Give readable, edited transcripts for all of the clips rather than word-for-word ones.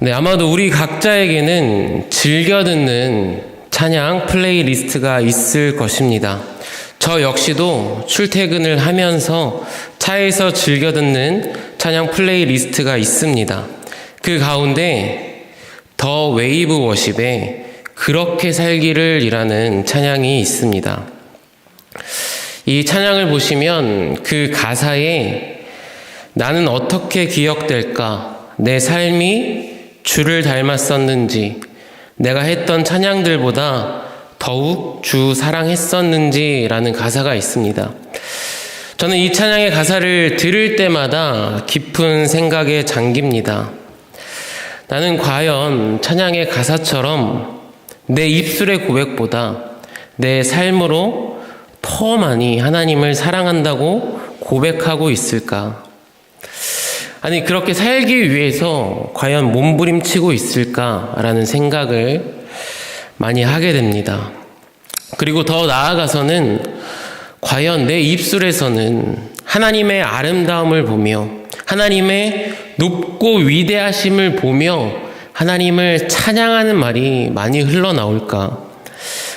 네, 아마도 우리 각자에게는 즐겨 듣는 찬양 플레이리스트가 있을 것입니다. 저 역시도 출퇴근을 하면서 차에서 즐겨 듣는 찬양 플레이리스트가 있습니다. 그 가운데 더 웨이브 워십의 그렇게 살기를 이라는 찬양이 있습니다. 이 찬양을 보시면 그 가사에 나는 어떻게 기억될까? 내 삶이 주를 닮았었는지, 내가 했던 찬양들보다 더욱 주 사랑했었는지라는 가사가 있습니다. 저는 이 찬양의 가사를 들을 때마다 깊은 생각에 잠깁니다. 나는 과연 찬양의 가사처럼 내 입술의 고백보다 내 삶으로 더 많이 하나님을 사랑한다고 고백하고 있을까? 아니, 그렇게 살기 위해서 과연 몸부림치고 있을까라는 생각을 많이 하게 됩니다. 그리고 더 나아가서는 과연 내 입술에서는 하나님의 아름다움을 보며 하나님의 높고 위대하심을 보며 하나님을 찬양하는 말이 많이 흘러나올까?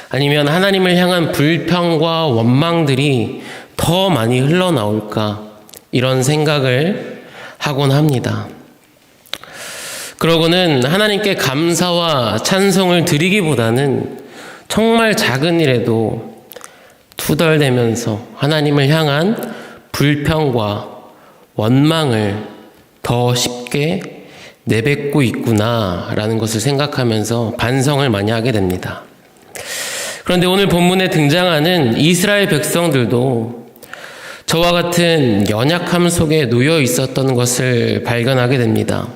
아니면 하나님을 향한 불평과 원망들이 더 많이 흘러나올까? 이런 생각을 하곤 합니다. 그러고는 하나님께 감사와 찬송을 드리기보다는 정말 작은 일에도 투덜대면서 하나님을 향한 불평과 원망을 더 쉽게 내뱉고 있구나라는 것을 생각하면서 반성을 많이 하게 됩니다. 그런데 오늘 본문에 등장하는 이스라엘 백성들도 저와 같은 연약함 속에 놓여 있었던 것을 발견하게 됩니다.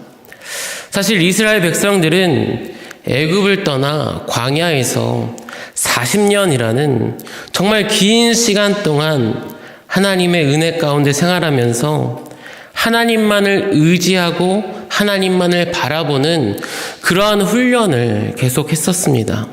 사실 이스라엘 백성들은 애굽을 떠나 광야에서 40년이라는 정말 긴 시간 동안 하나님의 은혜 가운데 생활하면서 하나님만을 의지하고 하나님만을 바라보는 그러한 훈련을 계속했었습니다.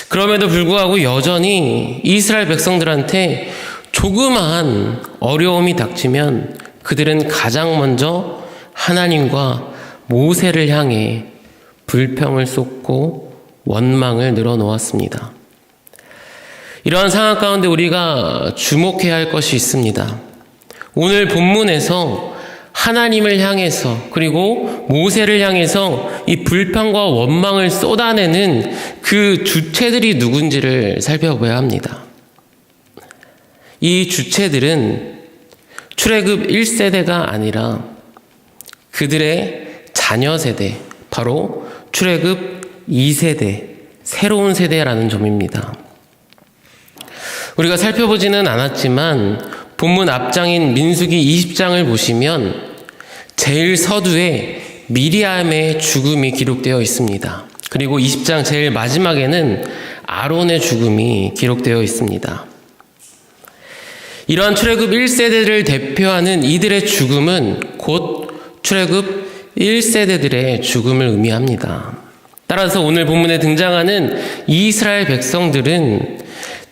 그럼에도 불구하고 여전히 이스라엘 백성들한테 조그마한 어려움이 닥치면 그들은 가장 먼저 하나님과 모세를 향해 불평을 쏟고 원망을 늘어놓았습니다. 이러한 상황 가운데 우리가 주목해야 할 것이 있습니다. 오늘 본문에서 하나님을 향해서 그리고 모세를 향해서 이 불평과 원망을 쏟아내는 그 주체들이 누군지를 살펴봐야 합니다. 이 주체들은 출애굽 1세대가 아니라 그들의 자녀 세대, 바로 출애굽 2세대, 새로운 세대라는 점입니다. 우리가 살펴보지는 않았지만 본문 앞장인 민수기 20장을 보시면 제일 서두에 미리암의 죽음이 기록되어 있습니다. 그리고 20장 제일 마지막에는 아론의 죽음이 기록되어 있습니다. 이러한 출애굽 1세대를 대표하는 이들의 죽음은 곧 출애굽 1세대들의 죽음을 의미합니다. 따라서 오늘 본문에 등장하는 이스라엘 백성들은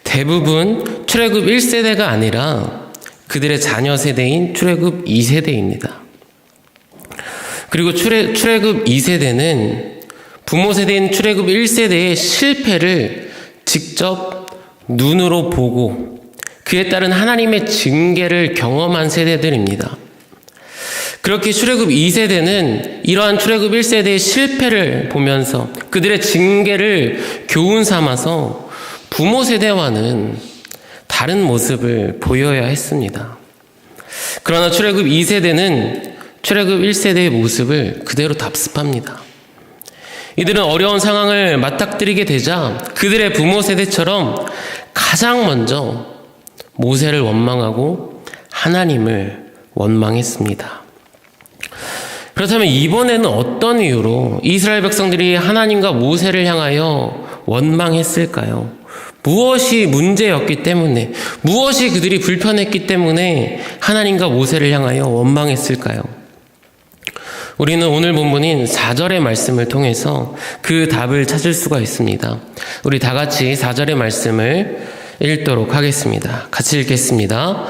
대부분 출애굽 1세대가 아니라 그들의 자녀 세대인 출애굽 2세대입니다. 그리고 출애굽 2세대는 부모 세대인 출애굽 1세대의 실패를 직접 눈으로 보고 그에 따른 하나님의 징계를 경험한 세대들입니다. 그렇게 출애굽 2세대는 이러한 출애굽 1세대의 실패를 보면서 그들의 징계를 교훈 삼아서 부모 세대와는 다른 모습을 보여야 했습니다. 그러나 출애굽 2세대는 출애굽 1세대의 모습을 그대로 답습합니다. 이들은 어려운 상황을 맞닥뜨리게 되자 그들의 부모 세대처럼 가장 먼저 모세를 원망하고 하나님을 원망했습니다. 그렇다면 이번에는 어떤 이유로 이스라엘 백성들이 하나님과 모세를 향하여 원망했을까요? 무엇이 문제였기 때문에, 무엇이 그들이 불편했기 때문에 하나님과 모세를 향하여 원망했을까요? 우리는 오늘 본문인 4절의 말씀을 통해서 그 답을 찾을 수가 있습니다. 우리 다 같이 4절의 말씀을 읽도록 하겠습니다. 같이 읽겠습니다.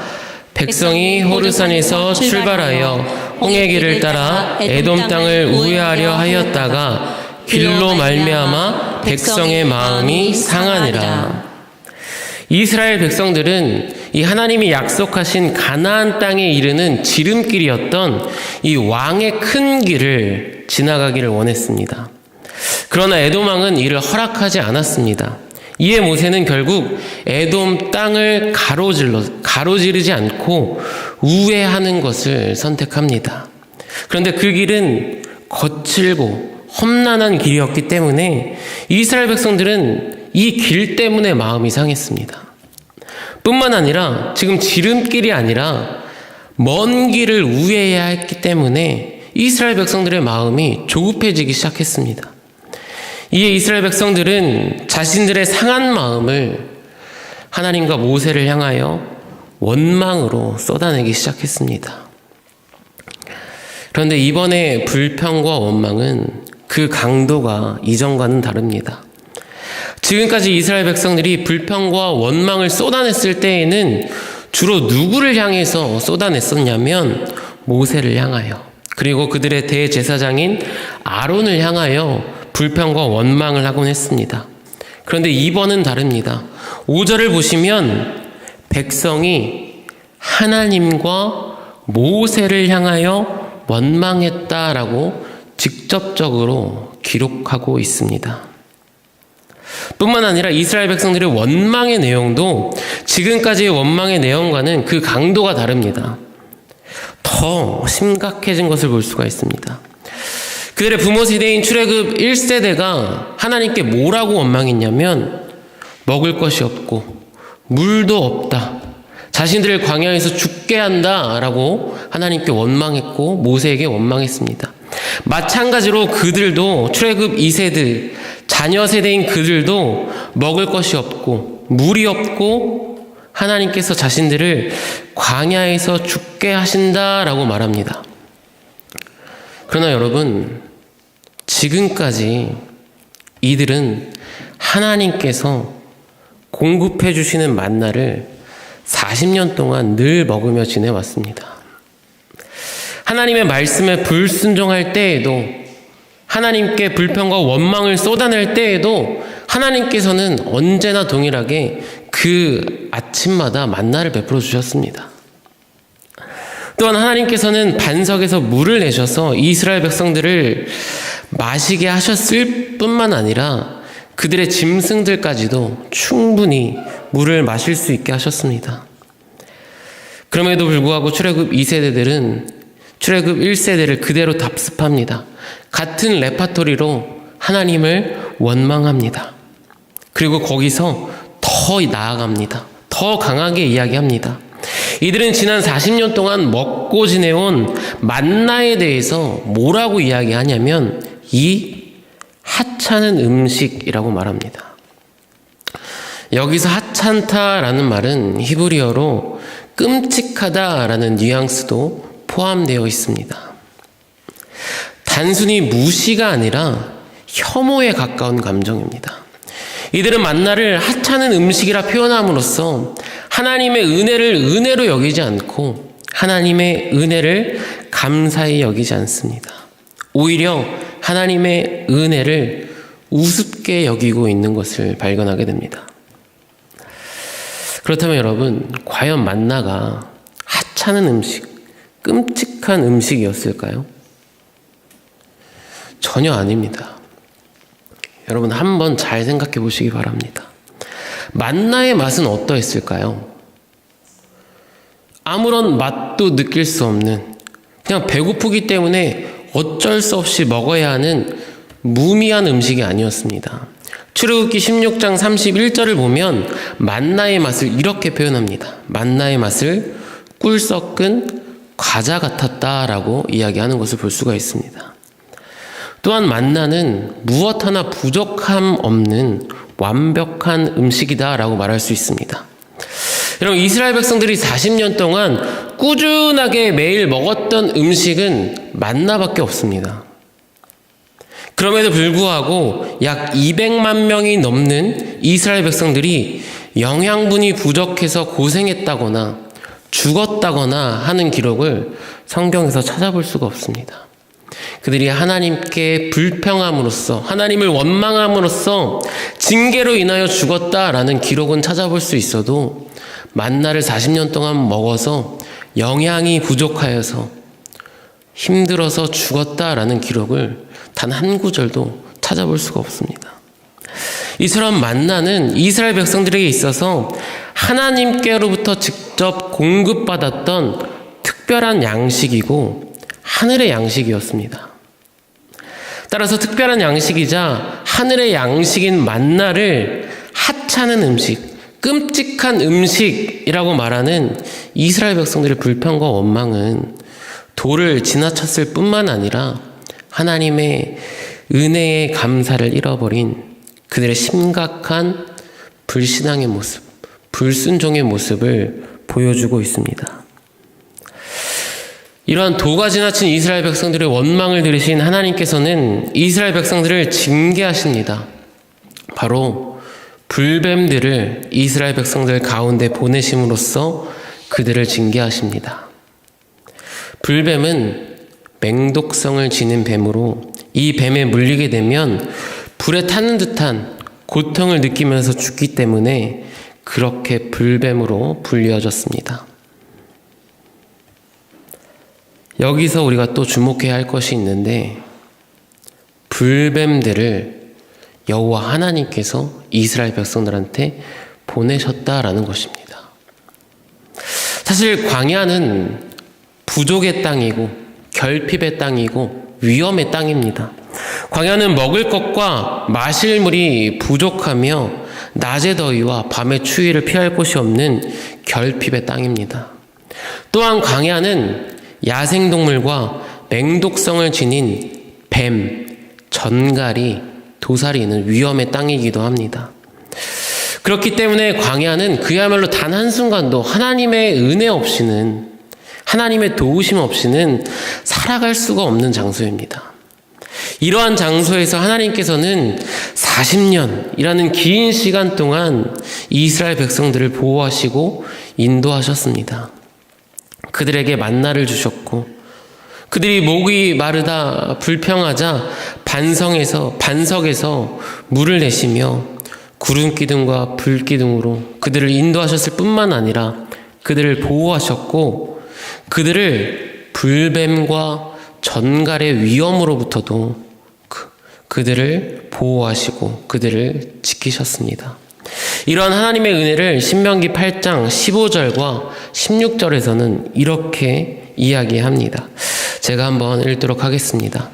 백성이 호르산에서 출발하여 홍해 길을 따라 에돔 땅을 우회하려 하였다가 길로 말미암아 백성의 마음이 상하니라. 이스라엘 백성들은 이 하나님이 약속하신 가나안 땅에 이르는 지름길이었던 이 왕의 큰 길을 지나가기를 원했습니다. 그러나 에돔 왕은 이를 허락하지 않았습니다. 이에 모세는 결국 에돔 땅을 가로지르지 않고 우회하는 것을 선택합니다. 그런데 그 길은 거칠고 험난한 길이었기 때문에 이스라엘 백성들은 이 길 때문에 마음이 상했습니다. 뿐만 아니라 지금 지름길이 아니라 먼 길을 우회해야 했기 때문에 이스라엘 백성들의 마음이 조급해지기 시작했습니다. 이에 이스라엘 백성들은 자신들의 상한 마음을 하나님과 모세를 향하여 원망으로 쏟아내기 시작했습니다. 그런데 이번에 불평과 원망은 그 강도가 이전과는 다릅니다. 지금까지 이스라엘 백성들이 불평과 원망을 쏟아냈을 때에는 주로 누구를 향해서 쏟아냈었냐면 모세를 향하여, 그리고 그들의 대제사장인 아론을 향하여 불평과 원망을 하곤 했습니다. 그런데 이번은 다릅니다. 5절을 보시면 백성이 하나님과 모세를 향하여 원망했다라고 직접적으로 기록하고 있습니다. 뿐만 아니라 이스라엘 백성들의 원망의 내용도 지금까지의 원망의 내용과는 그 강도가 다릅니다. 더 심각해진 것을 볼 수가 있습니다. 그들의 부모 세대인 출애굽 1세대가 하나님께 뭐라고 원망했냐면 먹을 것이 없고 물도 없다, 자신들을 광야에서 죽게 한다라고 하나님께 원망했고 모세에게 원망했습니다. 마찬가지로 그들도 출애굽 2세대 자녀 세대인 그들도 먹을 것이 없고 물이 없고 하나님께서 자신들을 광야에서 죽게 하신다라고 말합니다. 그러나 여러분, 지금까지 이들은 하나님께서 공급해 주시는 만나를 40년 동안 늘 먹으며 지내왔습니다. 하나님의 말씀에 불순종할 때에도, 하나님께 불평과 원망을 쏟아낼 때에도 하나님께서는 언제나 동일하게 그 아침마다 만나를 베풀어 주셨습니다. 또한 하나님께서는 반석에서 물을 내셔서 이스라엘 백성들을 마시게 하셨을 뿐만 아니라 그들의 짐승들까지도 충분히 물을 마실 수 있게 하셨습니다. 그럼에도 불구하고 출애굽 2세대들은 출애굽 1세대를 그대로 답습합니다. 같은 레파토리로 하나님을 원망합니다. 그리고 거기서 더 나아갑니다. 더 강하게 이야기합니다. 이들은 지난 40년 동안 먹고 지내온 만나에 대해서 뭐라고 이야기하냐면 이 하찮은 음식이라고 말합니다. 여기서 하찮다라는 말은 히브리어로 끔찍하다라는 뉘앙스도 포함되어 있습니다. 단순히 무시가 아니라 혐오에 가까운 감정입니다. 이들은 만나를 하찮은 음식이라 표현함으로써 하나님의 은혜를 은혜로 여기지 않고 하나님의 은혜를 감사히 여기지 않습니다. 오히려 하나님의 은혜를 우습게 여기고 있는 것을 발견하게 됩니다. 그렇다면 여러분, 과연 만나가 하찮은 음식, 끔찍한 음식이었을까요? 전혀 아닙니다. 여러분, 한번 잘 생각해 보시기 바랍니다. 만나의 맛은 어떠했을까요? 아무런 맛도 느낄 수 없는, 그냥 배고프기 때문에 어쩔 수 없이 먹어야 하는 무미한 음식이 아니었습니다. 출애굽기 16장 31절을 보면 만나의 맛을 이렇게 표현합니다. 만나의 맛을 꿀 섞은 과자 같았다라고 이야기하는 것을 볼 수가 있습니다. 또한 만나는 무엇 하나 부족함 없는 완벽한 음식이다라고 말할 수 있습니다. 여러분, 이스라엘 백성들이 40년 동안 꾸준하게 매일 먹었던 음식은 만나밖에 없습니다. 그럼에도 불구하고 약 200만 명이 넘는 이스라엘 백성들이 영양분이 부족해서 고생했다거나 죽었다거나 하는 기록을 성경에서 찾아볼 수가 없습니다. 그들이 하나님께 불평함으로써, 하나님을 원망함으로써 징계로 인하여 죽었다라는 기록은 찾아볼 수 있어도 만나를 40년 동안 먹어서 영양이 부족하여서 힘들어서 죽었다라는 기록을 단 한 구절도 찾아볼 수가 없습니다. 이처럼 만나는 이스라엘 백성들에게 있어서 하나님께로부터 직접 공급받았던 특별한 양식이고 하늘의 양식이었습니다. 따라서 특별한 양식이자 하늘의 양식인 만나를 하찮은 음식, 끔찍한 음식이라고 말하는 이스라엘 백성들의 불평과 원망은 도를 지나쳤을 뿐만 아니라 하나님의 은혜의 감사를 잃어버린 그들의 심각한 불신앙의 모습, 불순종의 모습을 보여주고 있습니다. 이러한 도가 지나친 이스라엘 백성들의 원망을 들으신 하나님께서는 이스라엘 백성들을 징계하십니다. 바로 불뱀들을 이스라엘 백성들 가운데 보내심으로써 그들을 징계하십니다. 불뱀은 맹독성을 지닌 뱀으로 이 뱀에 물리게 되면 불에 타는 듯한 고통을 느끼면서 죽기 때문에 그렇게 불뱀으로 불리어졌습니다. 여기서 우리가 또 주목해야 할 것이 있는데 불뱀들을 여호와 하나님께서 이스라엘 백성들한테 보내셨다라는 것입니다. 사실 광야는 부족의 땅이고 결핍의 땅이고 위험의 땅입니다. 광야는 먹을 것과 마실 물이 부족하며 낮의 더위와 밤의 추위를 피할 곳이 없는 결핍의 땅입니다. 또한 광야는 야생동물과 맹독성을 지닌 뱀, 전갈이, 도살이 있는 위험의 땅이기도 합니다. 그렇기 때문에 광야는 그야말로 단 한순간도 하나님의 은혜 없이는, 하나님의 도우심 없이는 살아갈 수가 없는 장소입니다. 이러한 장소에서 하나님께서는 40년이라는 긴 시간 동안 이스라엘 백성들을 보호하시고 인도하셨습니다. 그들에게 만나를 주셨고 그들이 목이 마르다 불평하자 반석에서 물을 내시며 구름 기둥과 불 기둥으로 그들을 인도하셨을 뿐만 아니라 그들을 보호하셨고 그들을 불뱀과 전갈의 위험으로부터도 그들을 보호하시고 그들을 지키셨습니다. 이러한 하나님의 은혜를 신명기 8장 15절과 16절에서는 이렇게 이야기합니다. 제가 한번 읽도록 하겠습니다.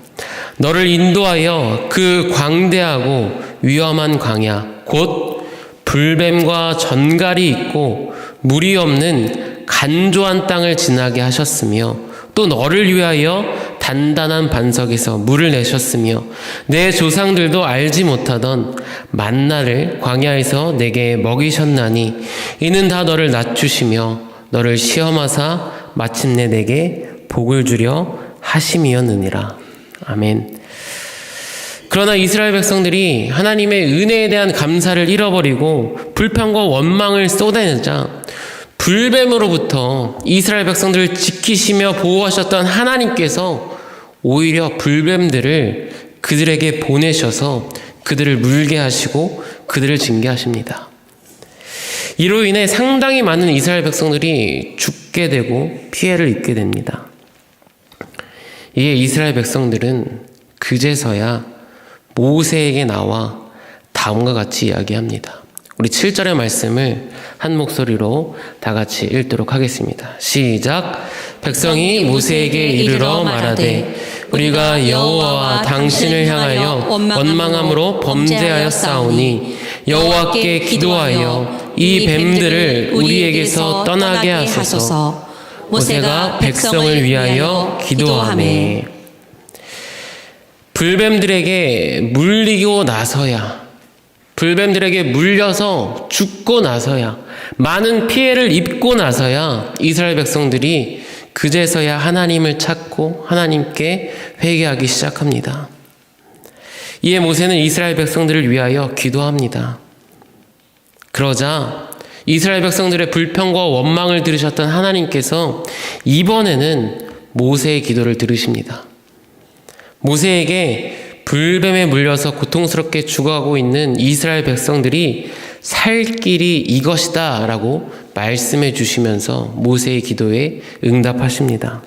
너를 인도하여 그 광대하고 위험한 광야 곧 불뱀과 전갈이 있고 물이 없는 간조한 땅을 지나게 하셨으며 또 너를 위하여 단단한 반석에서 물을 내셨으며 내 조상들도 알지 못하던 만나를 광야에서 내게 먹이셨나니 이는 다 너를 낮추시며 너를 시험하사 마침내 내게 복을 주려 하심이었느니라. 아멘. 그러나 이스라엘 백성들이 하나님의 은혜에 대한 감사를 잃어버리고 불평과 원망을 쏟아내자 불뱀으로부터 이스라엘 백성들을 지키시며 보호하셨던 하나님께서 오히려 불뱀들을 그들에게 보내셔서 그들을 물게 하시고 그들을 징계하십니다. 이로 인해 상당히 많은 이스라엘 백성들이 죽게 되고 피해를 입게 됩니다. 이에 이스라엘 백성들은 그제서야 모세에게 나와 다음과 같이 이야기합니다. 우리 7절의 말씀을 한 목소리로 다 같이 읽도록 하겠습니다. 시작. 백성이 모세에게 이르러 말하되 우리가 여호와와 당신을 향하여 원망함으로 범죄하였사오니 여호와께 기도하여 이 뱀들을 우리에게서 떠나게 하소서. 모세가 백성을 위하여 기도하매. 불뱀들에게 물리고 나서야, 불뱀들에게 물려서 죽고 나서야, 많은 피해를 입고 나서야 이스라엘 백성들이 그제서야 하나님을 찾고 하나님께 회개하기 시작합니다. 이에 모세는 이스라엘 백성들을 위하여 기도합니다. 그러자 이스라엘 백성들의 불평과 원망을 들으셨던 하나님께서 이번에는 모세의 기도를 들으십니다. 모세에게 불뱀에 물려서 고통스럽게 죽어가고 있는 이스라엘 백성들이 살 길이 이것이다 라고 말씀해 주시면서 모세의 기도에 응답하십니다.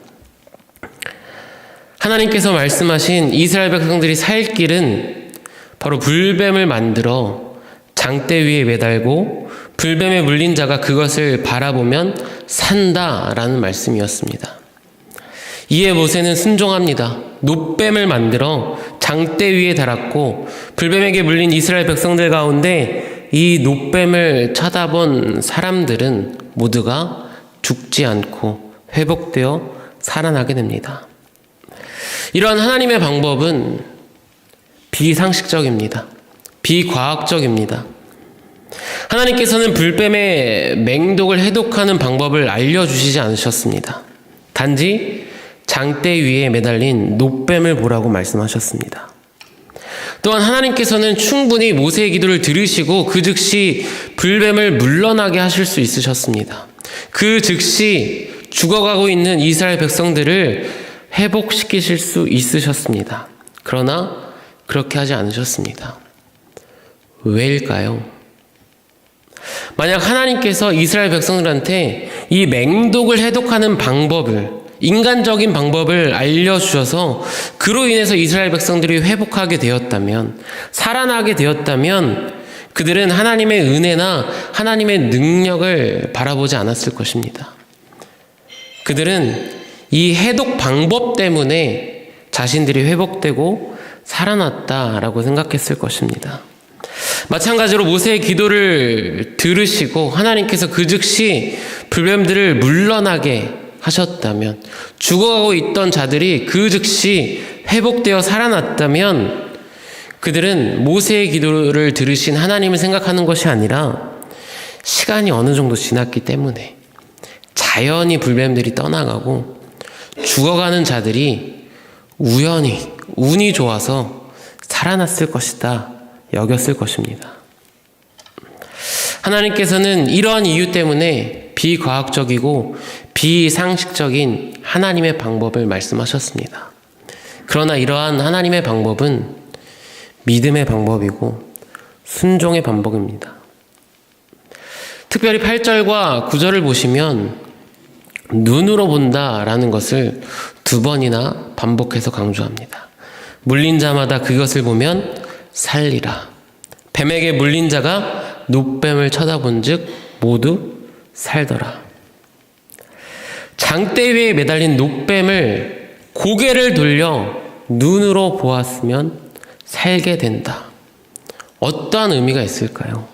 하나님께서 말씀하신 이스라엘 백성들이 살 길은 바로 불뱀을 만들어 장대 위에 매달고 불뱀에 물린 자가 그것을 바라보면 산다라는 말씀이었습니다. 이에 모세는 순종합니다. 놋뱀을 만들어 장대 위에 달았고 불뱀에게 물린 이스라엘 백성들 가운데 이 놋뱀을 쳐다본 사람들은 모두가 죽지 않고 회복되어 살아나게 됩니다. 이러한 하나님의 방법은 비상식적입니다. 비과학적입니다. 하나님께서는 불뱀의 맹독을 해독하는 방법을 알려주시지 않으셨습니다. 단지 장대 위에 매달린 놋뱀을 보라고 말씀하셨습니다. 또한 하나님께서는 충분히 모세의 기도를 들으시고 그 즉시 불뱀을 물러나게 하실 수 있으셨습니다. 그 즉시 죽어가고 있는 이스라엘 백성들을 회복시키실 수 있으셨습니다. 그러나 그렇게 하지 않으셨습니다. 왜일까요? 만약 하나님께서 이스라엘 백성들한테 이 맹독을 해독하는 방법을, 인간적인 방법을 알려주셔서 그로 인해서 이스라엘 백성들이 회복하게 되었다면, 살아나게 되었다면 그들은 하나님의 은혜나 하나님의 능력을 바라보지 않았을 것입니다. 그들은 이 해독 방법 때문에 자신들이 회복되고 살아났다라고 생각했을 것입니다. 마찬가지로 모세의 기도를 들으시고 하나님께서 그 즉시 불뱀들을 물러나게 하셨다면, 죽어가고 있던 자들이 그 즉시 회복되어 살아났다면 그들은 모세의 기도를 들으신 하나님을 생각하는 것이 아니라 시간이 어느 정도 지났기 때문에 자연히 불뱀들이 떠나가고 죽어가는 자들이 우연히 운이 좋아서 살아났을 것이다 여겼을 것입니다. 하나님께서는 이러한 이유 때문에 비과학적이고 비상식적인 하나님의 방법을 말씀하셨습니다. 그러나 이러한 하나님의 방법은 믿음의 방법이고 순종의 방법입니다. 특별히 8절과 9절을 보시면 눈으로 본다라는 것을 2번이나 반복해서 강조합니다. 물린 자마다 그것을 보면 살리라. 뱀에게 물린 자가 놋뱀을 쳐다본 즉 모두 살더라. 장대 위에 매달린 놋뱀을 고개를 돌려 눈으로 보았으면 살게 된다. 어떠한 의미가 있을까요?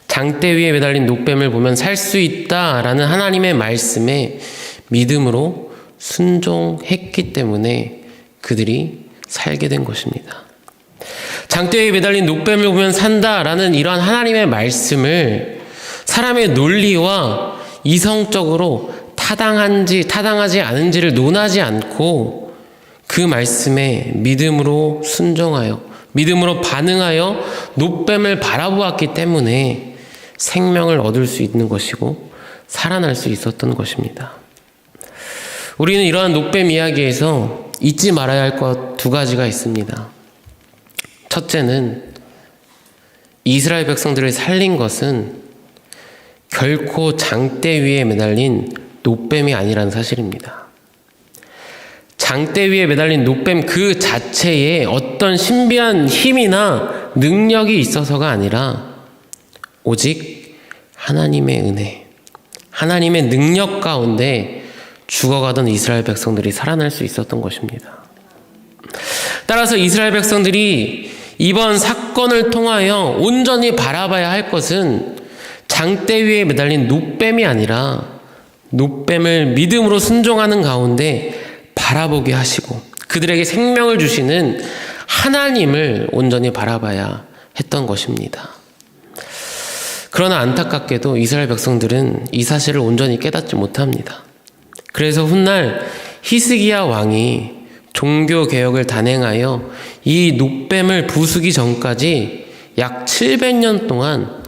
장대 위에 매달린 놋뱀을 보면 살 수 있다라는 하나님의 말씀에 믿음으로 순종했기 때문에 그들이 살게 된 것입니다. 장대 위에 매달린 놋뱀을 보면 산다라는 이러한 하나님의 말씀을 사람의 논리와 이성적으로 타당하지 않은지를 논하지 않고 그 말씀에 믿음으로 순종하여 믿음으로 반응하여 놋뱀을 바라보았기 때문에 생명을 얻을 수 있는 것이고 살아날 수 있었던 것입니다. 우리는 이러한 놋뱀 이야기에서 잊지 말아야 할 것 2가지가 있습니다. 첫째는 이스라엘 백성들을 살린 것은 결코 장대 위에 매달린 놋뱀이 아니라는 사실입니다. 장대 위에 매달린 놋뱀 그 자체에 어떤 신비한 힘이나 능력이 있어서가 아니라 오직 하나님의 은혜, 하나님의 능력 가운데 죽어가던 이스라엘 백성들이 살아날 수 있었던 것입니다. 따라서 이스라엘 백성들이 이번 사건을 통하여 온전히 바라봐야 할 것은 장대 위에 매달린 놋뱀이 아니라 놋뱀을 믿음으로 순종하는 가운데 바라보게 하시고 그들에게 생명을 주시는 하나님을 온전히 바라봐야 했던 것입니다. 그러나 안타깝게도 이스라엘 백성들은 이 사실을 온전히 깨닫지 못합니다. 그래서 훗날 히스기야 왕이 종교개혁을 단행하여 이 놋뱀을 부수기 전까지 약 700년 동안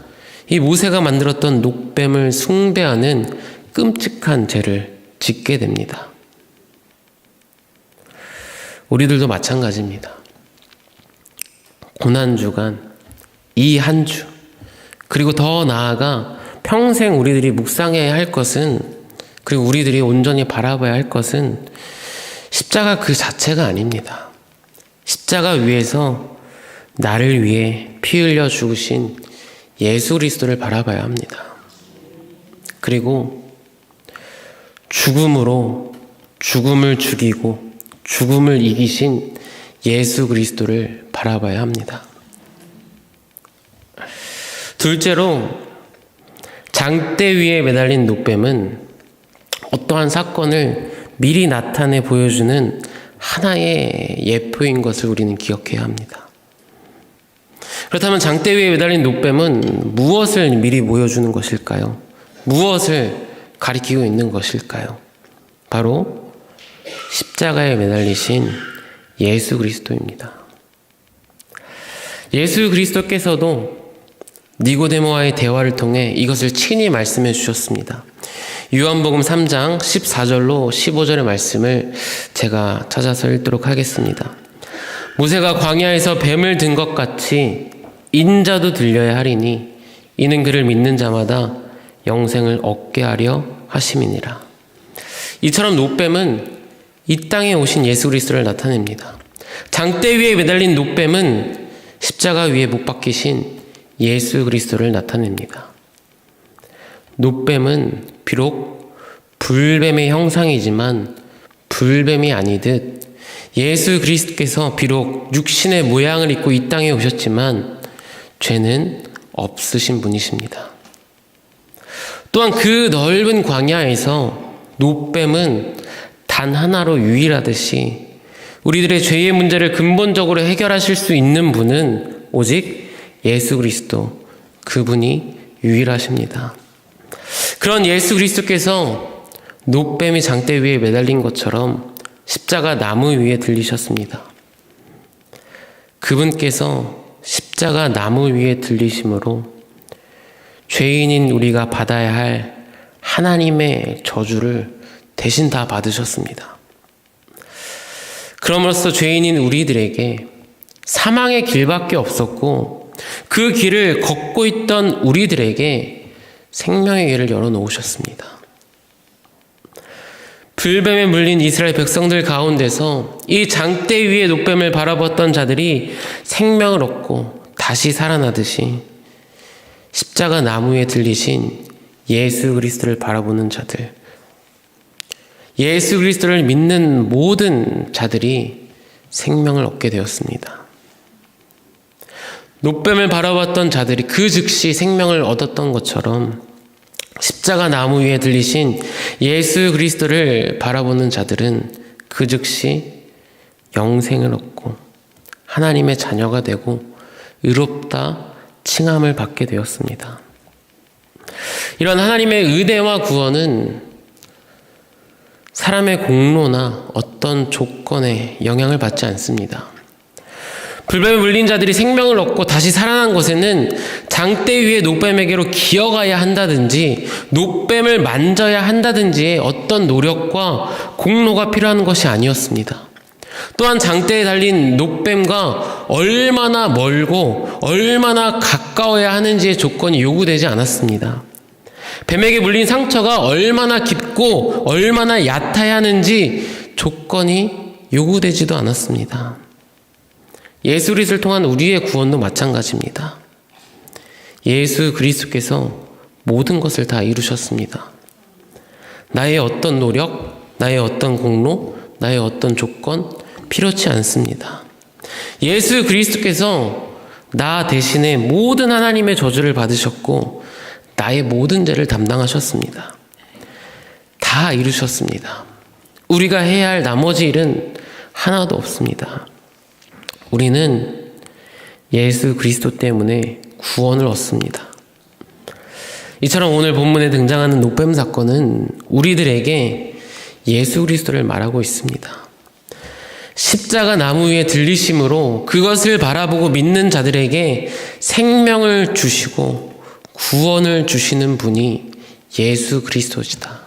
이 모세가 만들었던 녹뱀을 숭배하는 끔찍한 죄를 짓게 됩니다. 우리들도 마찬가지입니다. 고난주간, 이 한 주, 그리고 더 나아가 평생 우리들이 묵상해야 할 것은, 그리고 우리들이 온전히 바라봐야 할 것은 십자가 그 자체가 아닙니다. 십자가 위에서 나를 위해 피 흘려 죽으신 예수 그리스도를 바라봐야 합니다. 그리고 죽음으로 죽음을 죽이고 죽음을 이기신 예수 그리스도를 바라봐야 합니다. 둘째로, 장대 위에 매달린 녹뱀은 어떠한 사건을 미리 나타내 보여주는 하나의 예표인 것을 우리는 기억해야 합니다. 그렇다면 장대 위에 매달린 녹뱀은 무엇을 미리 보여주는 것일까요? 무엇을 가리키고 있는 것일까요? 바로 십자가에 매달리신 예수 그리스도입니다. 예수 그리스도께서도 니고데모와의 대화를 통해 이것을 친히 말씀해 주셨습니다. 요한복음 3장 14절로 15절의 말씀을 제가 찾아서 읽도록 하겠습니다. 모세가 광야에서 뱀을 든 것 같이 인자도 들려야 하리니 이는 그를 믿는 자마다 영생을 얻게 하려 하심이니라. 이처럼 녹뱀은 이 땅에 오신 예수 그리스도를 나타냅니다. 장대 위에 매달린 녹뱀은 십자가 위에 못 박히신 예수 그리스도를 나타냅니다. 녹뱀은 비록 불뱀의 형상이지만 불뱀이 아니듯 예수 그리스도께서 비록 육신의 모양을 입고 이 땅에 오셨지만 죄는 없으신 분이십니다. 또한 그 넓은 광야에서 녹뱀은 단 하나로 유일하듯이 우리들의 죄의 문제를 근본적으로 해결하실 수 있는 분은 오직 예수 그리스도, 그분이 유일하십니다. 그런 예수 그리스도께서 녹뱀이 장대 위에 매달린 것처럼 십자가 나무 위에 들리셨습니다. 그분께서 십자가 나무 위에 들리심으로 죄인인 우리가 받아야 할 하나님의 저주를 대신 다 받으셨습니다. 그럼으로써 죄인인 우리들에게 사망의 길밖에 없었고 그 길을 걷고 있던 우리들에게 생명의 길을 열어놓으셨습니다. 불뱀에 물린 이스라엘 백성들 가운데서 이 장대 위에 녹뱀을 바라봤던 자들이 생명을 얻고 다시 살아나듯이 십자가 나무에 들리신 예수 그리스도를 바라보는 자들, 예수 그리스도를 믿는 모든 자들이 생명을 얻게 되었습니다. 녹뱀을 바라봤던 자들이 그 즉시 생명을 얻었던 것처럼 십자가 나무 위에 들리신 예수 그리스도를 바라보는 자들은 그 즉시 영생을 얻고 하나님의 자녀가 되고 의롭다 칭함을 받게 되었습니다. 이런 하나님의 은혜와 구원은 사람의 공로나 어떤 조건에 영향을 받지 않습니다. 불뱀에 물린 자들이 생명을 얻고 다시 살아난 것에는 장대 위에 녹뱀에게로 기어가야 한다든지 녹뱀을 만져야 한다든지의 어떤 노력과 공로가 필요한 것이 아니었습니다. 또한 장대에 달린 녹뱀과 얼마나 멀고 얼마나 가까워야 하는지의 조건이 요구되지 않았습니다. 뱀에게 물린 상처가 얼마나 깊고 얼마나 얕아야 하는지 조건이 요구되지도 않았습니다. 예수 그리스도를 통한 우리의 구원도 마찬가지입니다. 예수 그리스도께서 모든 것을 다 이루셨습니다. 나의 어떤 노력, 나의 어떤 공로, 나의 어떤 조건 필요치 않습니다. 예수 그리스도께서 나 대신에 모든 하나님의 저주를 받으셨고 나의 모든 죄를 담당하셨습니다. 다 이루셨습니다. 우리가 해야 할 나머지 일은 하나도 없습니다. 우리는 예수 그리스도 때문에 구원을 얻습니다. 이처럼 오늘 본문에 등장하는 녹뱀 사건은 우리들에게 예수 그리스도를 말하고 있습니다. 십자가 나무 위에 들리심으로 그것을 바라보고 믿는 자들에게 생명을 주시고 구원을 주시는 분이 예수 그리스도시다.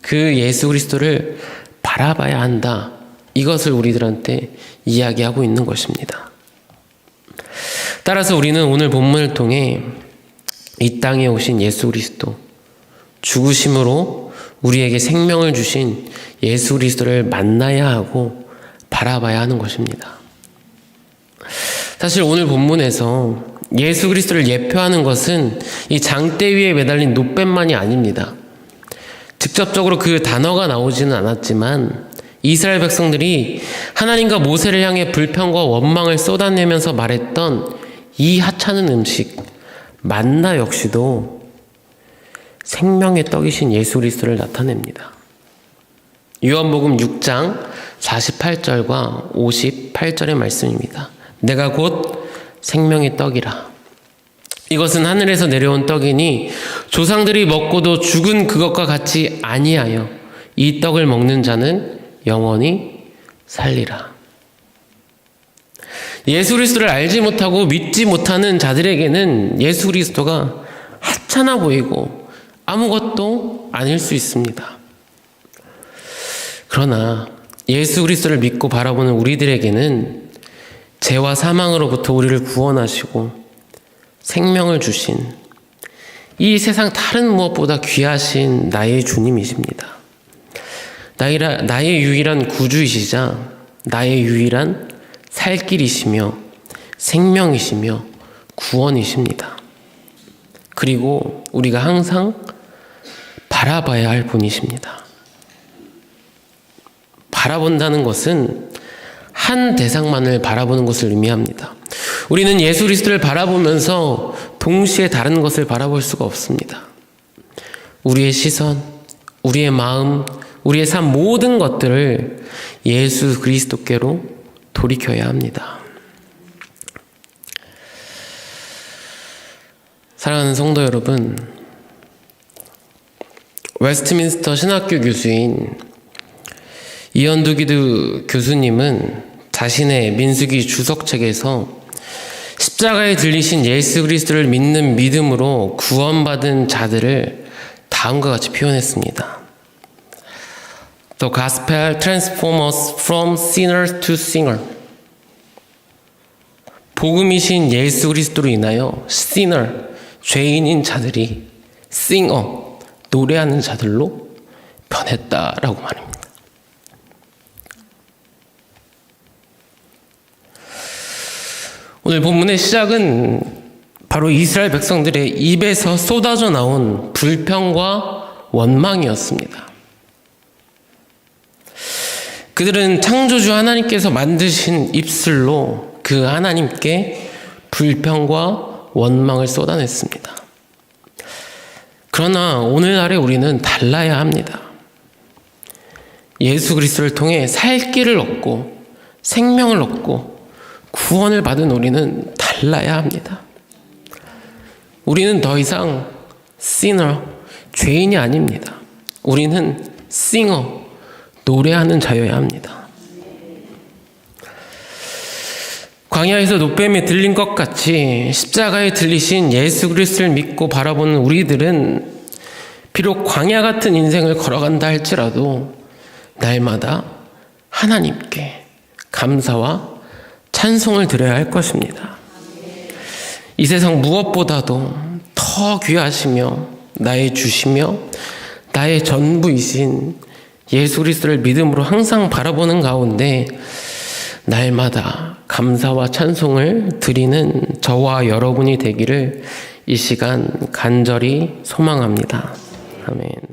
그 예수 그리스도를 바라봐야 한다. 이것을 우리들한테 이야기하고 있는 것입니다. 따라서 우리는 오늘 본문을 통해 이 땅에 오신 예수 그리스도, 죽으심으로 우리에게 생명을 주신 예수 그리스도를 만나야 하고 바라봐야 하는 것입니다. 사실 오늘 본문에서 예수 그리스도를 예표하는 것은 이 장대 위에 매달린 노뱀만이 아닙니다. 직접적으로 그 단어가 나오지는 않았지만 이스라엘 백성들이 하나님과 모세를 향해 불평과 원망을 쏟아내면서 말했던 이 하찮은 음식 만나 역시도 생명의 떡이신 예수 그리스도를 나타냅니다. 요한복음 6장 48절과 58절의 말씀입니다. 내가 곧 생명의 떡이라. 이것은 하늘에서 내려온 떡이니 조상들이 먹고도 죽은 그것과 같이 아니하여 이 떡을 먹는 자는 영원히 살리라. 예수 그리스도를 알지 못하고 믿지 못하는 자들에게는 예수 그리스도가 하찮아 보이고 아무것도 아닐 수 있습니다. 그러나 예수 그리스도를 믿고 바라보는 우리들에게는 죄와 사망으로부터 우리를 구원하시고 생명을 주신 이 세상 다른 무엇보다 귀하신 나의 주님이십니다. 나의 유일한 구주이시자 나의 유일한 살 길이시며 생명이시며 구원이십니다. 그리고 우리가 항상 바라봐야 할 분이십니다. 바라본다는 것은 한 대상만을 바라보는 것을 의미합니다. 우리는 예수 그리스도를 바라보면서 동시에 다른 것을 바라볼 수가 없습니다. 우리의 시선, 우리의 마음, 우리의 삶 모든 것들을 예수 그리스도께로 돌이켜야 합니다. 사랑하는 성도 여러분, 웨스트민스터 신학교 교수인 이현두 기도 교수님은 자신의 민수기 주석책에서 십자가에 들리신 예수 그리스도를 믿는 믿음으로 구원받은 자들을 다음과 같이 표현했습니다. The gospel transforms us from sinners to singer. 복음이신 예수 그리스도로 인하여 sinner, 죄인인 자들이 singer, 노래하는 자들로 변했다라고 말입니다. 오늘 본문의 시작은 바로 이스라엘 백성들의 입에서 쏟아져 나온 불평과 원망이었습니다. 그들은 창조주 하나님께서 만드신 입술로 그 하나님께 불평과 원망을 쏟아냈습니다. 그러나 오늘날의 우리는 달라야 합니다. 예수 그리스도를 통해 살 길을 얻고 생명을 얻고 구원을 받은 우리는 달라야 합니다. 우리는 더 이상 sinner, 죄인이 아닙니다. 우리는 singer, 노래하는 자여야 합니다. 광야에서 노뱀이 들린 것 같이 십자가에 들리신 예수 그리스도를 믿고 바라보는 우리들은 비록 광야 같은 인생을 걸어간다 할지라도 날마다 하나님께 감사와 찬송을 드려야 할 것입니다. 이 세상 무엇보다도 더 귀하시며 나의 주시며 나의 전부이신 예수 그리스도를 믿음으로 항상 바라보는 가운데 날마다 감사와 찬송을 드리는 저와 여러분이 되기를 이 시간 간절히 소망합니다. 아멘.